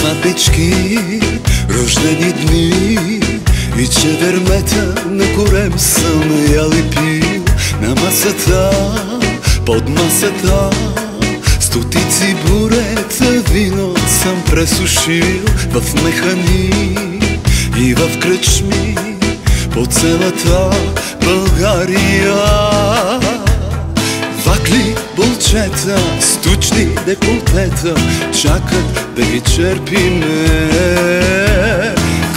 сватбички, рождени дни и чадърмета на корем съм ял и пил. На масата, под масата, стотици бурета вино съм пресушил. В механи и в кръчми по цялата България. Вакли, булчета, стучни деколтета чакат да ги черпиме.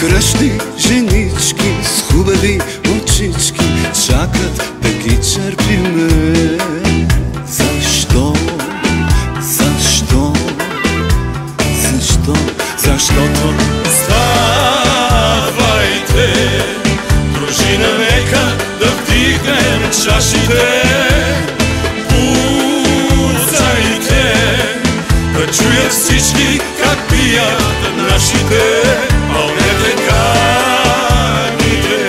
Кръщи женички с хубави очички чакат да ги черпиме. Защо? Защо? Защо? Защото ставайте, дружина, нека да вдигнем чашите. Пуцайте, да чуят всички как пият нашите. Пълнете каните,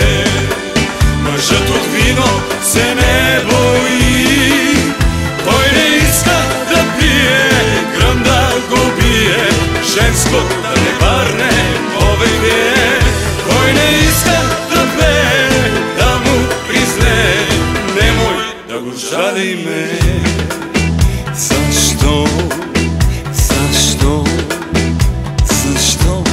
мъжът от вино се не бои. Той не иска да пие, гръм да го бие, женско да не върне повече. Кой не иска да пее, да му призне, немой да го жалиме. защо? Защо? Защо?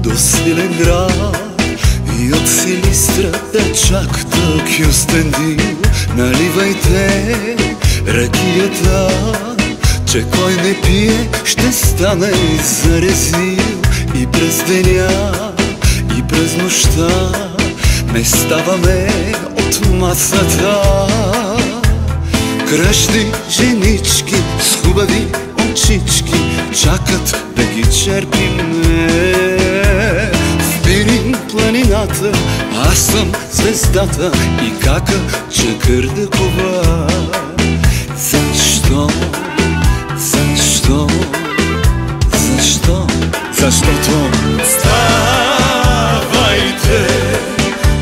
До Свиленград и от Силистра чак до Кюстендил. Наливайте ракията, че кой не пие ще стане зарезил. И през деня, и през нощта не ставаме от масата. Кръщи женички с хубави очички чакат да ги черпиме. В Пирин планината аз съм звездата и кака чакър да кова. Защо? Защо? Защо? Защото ставайте,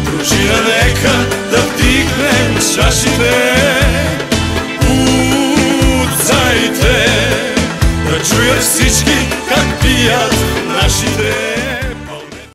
дружина, нека да вдигнем чашите. Пуцайте, да чуят всички